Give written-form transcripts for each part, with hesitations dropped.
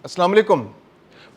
السلام علیکم۔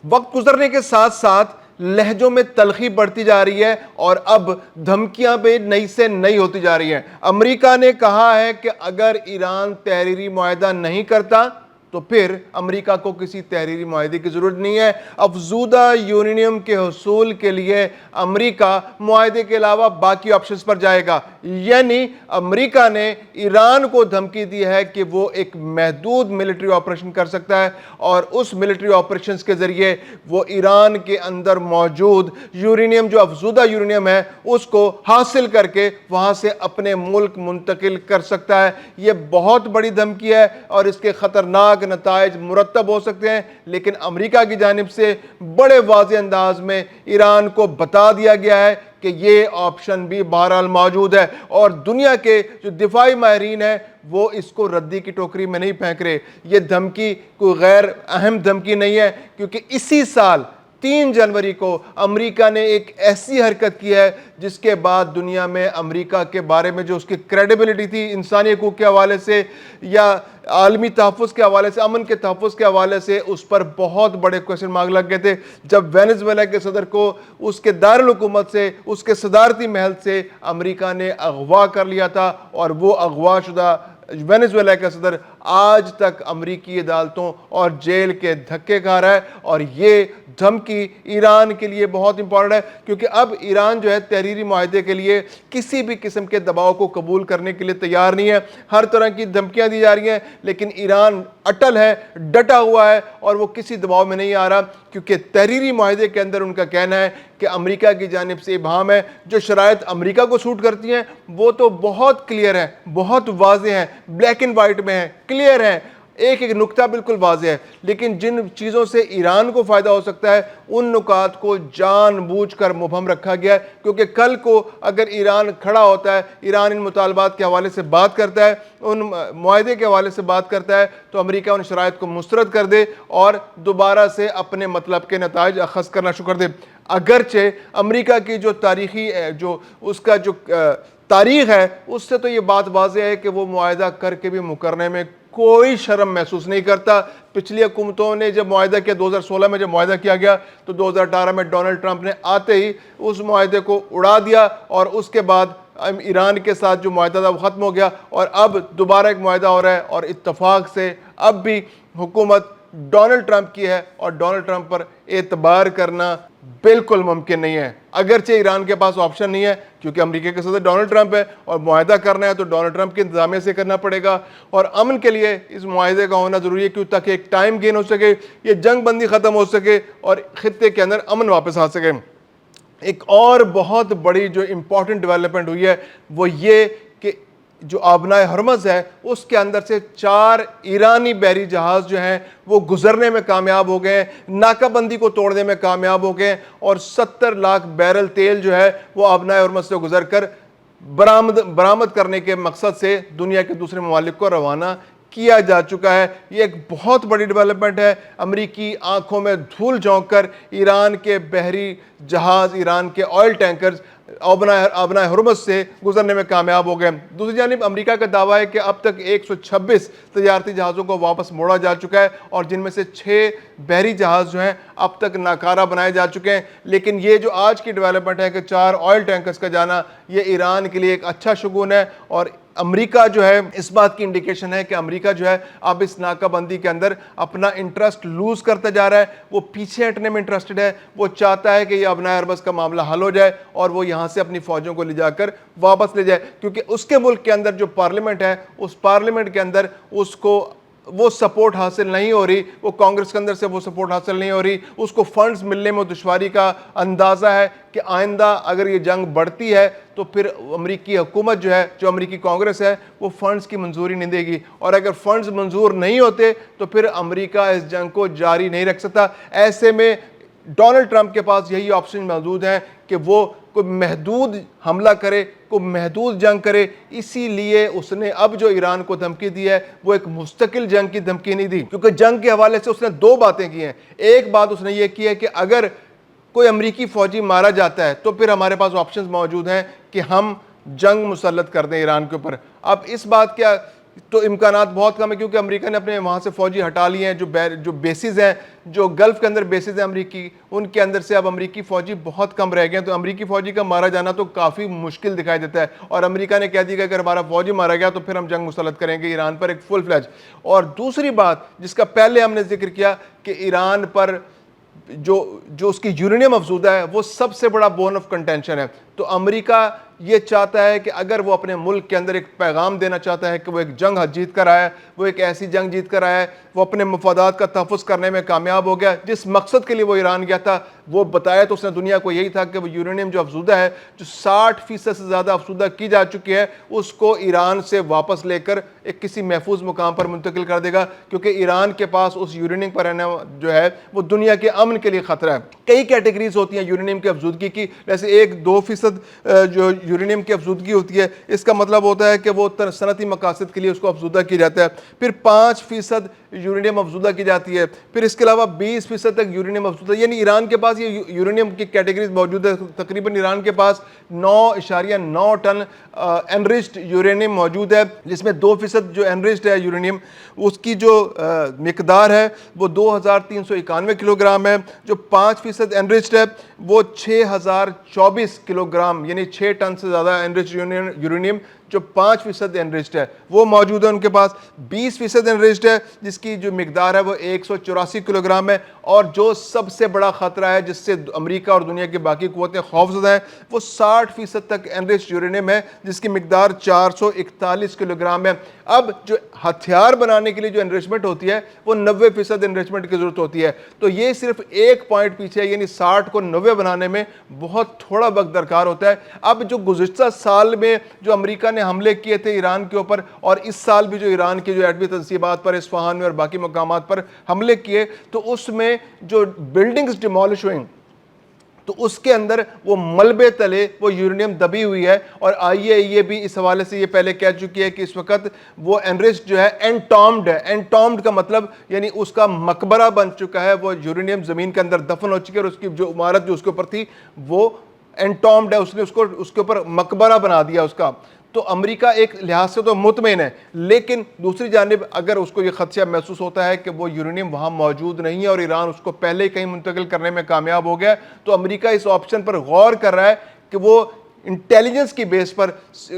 وقت گزرنے کے ساتھ ساتھ لہجوں میں تلخی بڑھتی جا رہی ہے اور اب دھمکیاں بھی نئی سے نئی ہوتی جا رہی ہیں۔ امریکہ نے کہا ہے کہ اگر ایران تحریری معاہدہ نہیں کرتا تو پھر امریکہ کو کسی تحریری معاہدے کی ضرورت نہیں ہے۔ افزودہ یورینیم کے حصول کے لیے امریکہ معاہدے کے علاوہ باقی آپشنز پر جائے گا، یعنی امریکہ نے ایران کو دھمکی دی ہے کہ وہ ایک محدود ملٹری آپریشن کر سکتا ہے اور اس ملٹری آپریشنز کے ذریعے وہ ایران کے اندر موجود یورینیم، جو افزودہ یورینیم ہے، اس کو حاصل کر کے وہاں سے اپنے ملک منتقل کر سکتا ہے۔ یہ بہت بڑی دھمکی ہے اور اس کے خطرناک نتائج مرتب ہو سکتے ہیں، لیکن امریکہ کی جانب سے بڑے واضح انداز میں ایران کو بتا دیا گیا ہے کہ یہ آپشن بھی بہرحال موجود ہے، اور دنیا کے جو دفاعی ماہرین ہیں وہ اس کو ردی کی ٹوکری میں نہیں پھینک رہے۔ یہ دھمکی کوئی غیر اہم دھمکی نہیں ہے، کیونکہ اسی سال 3 جنوری کو امریکہ نے ایک ایسی حرکت کی ہے جس کے بعد دنیا میں امریکہ کے بارے میں جو اس کی کریڈیبلٹی تھی انسانی حقوق کے حوالے سے یا عالمی تحفظ کے حوالے سے، امن کے تحفظ کے حوالے سے، اس پر بہت بڑے کوئسچن مارک لگ گئے تھے جب وینزویلا کے صدر کو اس کے دارالحکومت سے، اس کے صدارتی محل سے امریکہ نے اغوا کر لیا تھا، اور وہ اغوا شدہ وینزویلا کا صدر آج تک امریکی عدالتوں اور جیل کے دھکے کھا رہا ہے۔ اور یہ دھمکی ایران کے لیے بہت امپورٹنٹ ہے، کیونکہ اب ایران جو ہے تحریری معاہدے کے لیے کسی بھی قسم کے دباؤ کو قبول کرنے کے لیے تیار نہیں ہے۔ ہر طرح کی دھمکیاں دی جا رہی ہیں، لیکن ایران اٹل ہے، ڈٹا ہوا ہے، اور وہ کسی دباؤ میں نہیں آ رہا، کیونکہ تحریری معاہدے کے اندر ان کا کہنا ہے کہ امریکہ کی جانب سے ابہام ہے۔ جو شرائط امریکہ کو سوٹ کرتی ہیں وہ تو بہت کلیئر ہیں، بہت واضح ہیں، بلیک اینڈ وائٹ میں ہیں، کلیئر ہیں، ایک ایک نقطہ بالکل واضح ہے، لیکن جن چیزوں سے ایران کو فائدہ ہو سکتا ہے ان نکات کو جان بوجھ کر مبہم رکھا گیا ہے، کیونکہ کل کو اگر ایران کھڑا ہوتا ہے، ایران ان مطالبات کے حوالے سے بات کرتا ہے، ان معاہدے کے حوالے سے بات کرتا ہے، تو امریکہ ان شرائط کو مسترد کر دے اور دوبارہ سے اپنے مطلب کے نتائج اخذ کرنا شروع کر دے۔ اگرچہ امریکہ کی جو تاریخی جو اس کا جو تاریخ ہے اس سے تو یہ بات واضح ہے کہ وہ معاہدہ کر کے بھی مکرنے میں کوئی شرم محسوس نہیں کرتا۔ پچھلی حکومتوں نے جب معاہدہ کیا، 2016 میں جب معاہدہ کیا گیا تو 2018 میں ڈونلڈ ٹرمپ نے آتے ہی اس معاہدے کو اڑا دیا، اور اس کے بعد ایران کے ساتھ جو معاہدہ تھا وہ ختم ہو گیا، اور اب دوبارہ ایک معاہدہ ہو رہا ہے، اور اتفاق سے اب بھی حکومت ڈونلڈ ٹرمپ کی ہے، اور ڈونلڈ ٹرمپ پر اعتبار کرنا بالکل ممکن نہیں ہے۔ اگرچہ ایران کے پاس آپشن نہیں ہے، کیونکہ امریکہ کے صدر ڈونلڈ ٹرمپ ہے، اور معاہدہ کرنا ہے تو ڈونلڈ ٹرمپ کی انتظامیہ سے کرنا پڑے گا، اور امن کے لیے اس معاہدے کا ہونا ضروری ہے، کیوں تاکہ ایک ٹائم گین ہو سکے، یہ جنگ بندی ختم ہو سکے اور خطے کے اندر امن واپس آ سکے۔ ایک اور بہت بڑی جو امپورٹنٹ ڈیولپمنٹ ہوئی ہے وہ یہ کہ جو آبنائے ہرمز ہے اس کے اندر سے 4 ایرانی بحری جہاز جو ہیں وہ گزرنے میں کامیاب ہو گئے ہیں، ناکہ بندی کو توڑنے میں کامیاب ہو گئے ہیں، اور 70 لاکھ بیرل تیل جو ہے وہ آبنائے ہرمز سے گزر کر برآمد کرنے کے مقصد سے دنیا کے دوسرے ممالک کو روانہ کیا جا چکا ہے۔ یہ ایک بہت بڑی ڈیولپمنٹ ہے۔ امریکی آنکھوں میں دھول جھونک کر ایران کے بحری جہاز، ایران کے آئل ٹینکرز آبنائے ہرمز سے گزرنے میں کامیاب ہو گئے۔ دوسری جانب امریکہ کا دعویٰ ہے کہ اب تک 126 تجارتی جہازوں کو واپس موڑا جا چکا ہے، اور جن میں سے 6 بحری جہاز جو ہیں اب تک ناکارہ بنائے جا چکے ہیں۔ لیکن یہ جو آج کی ڈیولپمنٹ ہے کہ 4 آئل ٹینکرز کا جانا، یہ ایران کے لیے ایک اچھا شگون ہے، اور امریکہ جو ہے اس بات کی انڈیکیشن ہے کہ امریکہ جو ہے اب اس ناکہ بندی کے اندر اپنا انٹرسٹ لوز کرتا جا رہا ہے، وہ پیچھے ہٹنے میں انٹرسٹڈ ہے، وہ چاہتا ہے کہ یہ آبنائے ہرمز کا معاملہ حل ہو جائے اور وہ یہاں سے اپنی فوجوں کو لے جا کر واپس لے جائے، کیونکہ اس کے ملک کے اندر جو پارلیمنٹ ہے اس پارلیمنٹ کے اندر اس کو وہ سپورٹ حاصل نہیں ہو رہی، وہ کانگریس کے اندر سے وہ سپورٹ حاصل نہیں ہو رہی، اس کو فنڈز ملنے میں دشواری کا اندازہ ہے کہ آئندہ اگر یہ جنگ بڑھتی ہے تو پھر امریکی حکومت جو ہے، جو امریکی کانگریس ہے، وہ فنڈز کی منظوری نہیں دے گی، اور اگر فنڈز منظور نہیں ہوتے تو پھر امریکہ اس جنگ کو جاری نہیں رکھ سکتا۔ ایسے میں ڈونلڈ ٹرمپ کے پاس یہی آپشن موجود ہیں کہ وہ کوئی محدود حملہ کرے، کوئی محدود جنگ کرے، اسی لیے اس نے اب جو ایران کو دھمکی دی ہے وہ ایک مستقل جنگ کی دھمکی نہیں دی، کیونکہ جنگ کے حوالے سے اس نے 2 باتیں کی ہیں۔ ایک بات اس نے یہ کی ہے کہ اگر کوئی امریکی فوجی مارا جاتا ہے تو پھر ہمارے پاس آپشنز موجود ہیں کہ ہم جنگ مسلط کر دیں ایران کے اوپر۔ اب اس بات تو امکانات بہت کم ہے، کیونکہ امریکہ نے اپنے وہاں سے فوجی ہٹا لیے ہیں. جو بیسز ہیں، جو گلف کے اندر بیسز ہیں امریکی، ان کے اندر سے اب امریکی فوجی بہت کم رہ گئے ہیں. تو امریکی فوجی کا مارا جانا تو کافی مشکل دکھائی دیتا ہے، اور امریکہ نے کہہ دیا کہ اگر ہمارا فوجی مارا گیا تو پھر ہم جنگ مسلط کریں گے ایران پر، ایک فل فلیج. اور دوسری بات جس کا پہلے ہم نے ذکر کیا کہ ایران پر جو اس کی یورینیم افزودہ ہے وہ سب سے بڑا بون آف کنٹینشن ہے. تو امریکہ یہ چاہتا ہے کہ اگر وہ اپنے ملک کے اندر ایک پیغام دینا چاہتا ہے کہ وہ ایک جنگ جیت کر آیا ہے، وہ ایک ایسی جنگ جیت کر آیا ہے، وہ اپنے مفادات کا تحفظ کرنے میں کامیاب ہو گیا. جس مقصد کے لیے وہ ایران گیا تھا وہ بتایا تو اس نے دنیا کو یہی تھا کہ وہ یورینیم جو افزودہ ہے، جو 60% سے زیادہ افزودہ کی جا چکی ہے، اس کو ایران سے واپس لے کر ایک کسی محفوظ مقام پر منتقل کر دے گا، کیونکہ ایران کے پاس اس یورینیم پر رہنا جو ہے وہ دنیا کے امن کے لیے خطرہ ہے. کئی کیٹیگریز ہوتی ہیں یورینیم کی افزودگی کی، جیسے 1-2% جو یورینیم کی افزودگی ہوتی ہے، اس کا مطلب ہوتا ہے کہ وہ صنعتی مقاصد کے لیے اس کو افزودہ کیا جاتا ہے. پھر 5% یورینیم افزودہ کی جاتی ہے. پھر اس کے علاوہ 20% تک یورینیم افزودہ، یعنی ایران کے پاس یہ یورینیم کی کیٹیگریز موجود ہے. تقریباً ایران کے پاس 9.9 ٹن انریچڈ یورینیم موجود ہے، جس میں 2% جو انریچڈ ہے یورینیم، اس کی جو مقدار ہے وہ 2391 کلو گرام ہے. جو 5% انریچڈ ہے وہ 6024 کلو گرام، یعنی 6 ٹن سے زیادہ انریچڈ یورینیم جو 5% انریچڈ ہے وہ موجود ہے ان کے پاس. 20% انریچڈ ہے جس کی جو مقدار ہے وہ 184 کلو گرام ہے. اور جو سب سے بڑا خطرہ ہے جس سے امریکہ اور دنیا کی باقی قوتیں خوفزدہ ہیں، وہ 60% تک انریچڈ یورینیم ہے جس کی مقدار 441 کلو گرام ہے. اب جو ہتھیار بنانے کے لیے جو انریچمنٹ ہوتی ہے وہ 90% انریچمنٹ کی ضرورت ہوتی ہے. تو یہ صرف ایک پوائنٹ پیچھے ہے، یعنی 60 کو 90 بنانے میں بہت تھوڑا وقت درکار ہوتا ہے. اب جو گزشتہ سال میں جو امریکہ نے حملے کیے تھے ایران کے اوپر، اور اس سال بھی جو ایران کی جو ایٹمی تنصیبات پر اصفہان میں اور باقی مقامات پر حملے کیے، تو اس میں جو بلڈنگز ڈیمولش ہوئیں تو اس کے اندر وہ ملبے تلے وہ یورینیم دبی ہوئی ہے. اور IAEA بھی اس حوالے سے یہ پہلے کہہ چکی ہے کہ اس وقت وہ انریچڈ جو ہے انٹامڈ ہے. انٹامڈ کا مطلب یعنی اس کا مقبرہ بن چکا ہے، وہ یورینیم زمین کے اندر دفن ہو چکی ہے، اور اس کی جو عمارت جو اس کے اوپر تھی وہ انٹامڈ ہے، اس نے اس کے اوپر مقبرہ بنا دیا اس کا. تو امریکہ ایک لحاظ سے تو مطمئن ہے، لیکن دوسری جانب اگر اس کو یہ خدشہ محسوس ہوتا ہے کہ وہ یورینیم وہاں موجود نہیں ہے اور ایران اس کو پہلے ہی کہیں منتقل کرنے میں کامیاب ہو گیا، تو امریکہ اس آپشن پر غور کر رہا ہے کہ وہ انٹیلیجنس کی بیس پر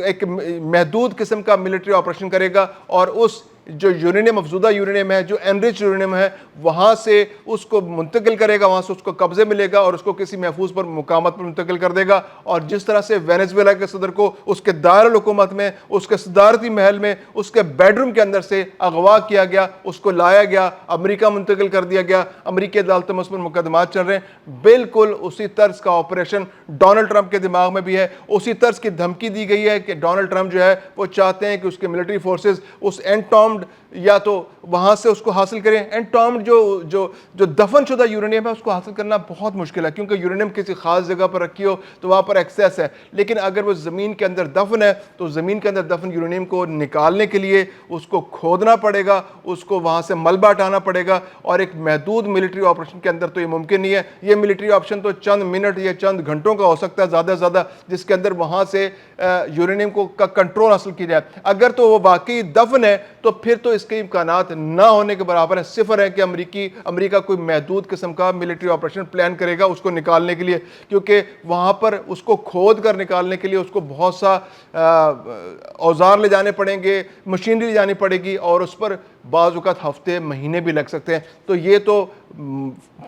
ایک محدود قسم کا ملٹری آپریشن کرے گا، اور اس جو یورینیم افزودہ یورینیم ہے، جو انریچ یورینیم ہے، وہاں سے اس کو منتقل کرے گا، وہاں سے اس کو قبضے ملے گا اور اس کو کسی محفوظ پر مقامات پر منتقل کر دے گا. اور جس طرح سے وینزویلا کے صدر کو اس کے دارالحکومت میں، اس کے صدارتی محل میں، اس کے بیڈ روم کے اندر سے اغوا کیا گیا، اس کو لایا گیا، امریکہ منتقل کر دیا گیا، امریکی عدالتوں میں اس پر مقدمات چل رہے ہیں، بالکل اسی طرز کا آپریشن ڈونلڈ ٹرمپ کے دماغ میں بھی ہے. اسی طرز کی دھمکی دی گئی ہے کہ ڈونلڈ ٹرمپ جو ہے وہ چاہتے ہیں کہ اس کے ملٹری فورسز اس انٹامڈ یا تو وہاں سے اس کو حاصل کریں. انٹامڈ جو دفن شدہ یورینیم ہے اس کو حاصل کرنا بہت مشکل ہے، کیونکہ یورینیم کسی خاص جگہ پر رکھی ہو تو وہاں پر ایکسیس ہے. لیکن اگر وہ زمین کے اندر دفن ہے تو زمین کے اندر دفن یورینیم کو نکالنے کے لیے اس کو کھودنا پڑے گا، اس کو وہاں سے ملبہ ہٹانا پڑے گا، اور ایک محدود ملٹری آپریشن کے اندر تو یہ ممکن نہیں ہے. یہ ملٹری آپریشن تو چند منٹ یا چند گھنٹوں کا ہو سکتا ہے زیادہ سے زیادہ، جس کے اندر وہاں سے یورینیم کو کا کنٹرول حاصل کیا جائے. اگر تو وہ واقعی دفن ہے تو پھر تو اس کے امکانات نہ ہونے کے برابر ہے، صفر ہے کہ امریکہ کوئی محدود قسم کا ملٹری آپریشن پلان کرے گا اس کو نکالنے کے لیے، کیونکہ وہاں پر اس کو کھود کر نکالنے کے لیے اس کو بہت سا اوزار لے جانے پڑیں گے، مشینری لے جانی پڑے گی، اور اس پر بعض اوقات ہفتے مہینے بھی لگ سکتے ہیں. تو یہ تو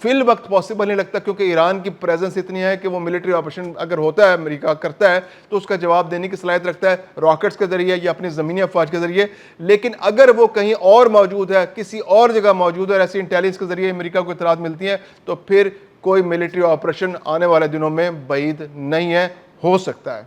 فی الوقت پاسبل نہیں لگتا، کیونکہ ایران کی پریزنس اتنی ہے کہ وہ ملٹری آپریشن اگر ہوتا ہے، امریکہ کرتا ہے تو اس کا جواب دینے کی صلاحیت رکھتا ہے راکٹس کے ذریعے یا اپنی زمینی افواج کے ذریعے. لیکن اگر وہ کہیں اور موجود ہے، کسی اور جگہ موجود ہے، اور ایسی انٹیلیجنس کے ذریعے امریکہ کو اطلاعات ملتی ہیں، تو پھر کوئی ملٹری آپریشن آنے والے دنوں میں بعید نہیں ہے، ہو سکتا ہے.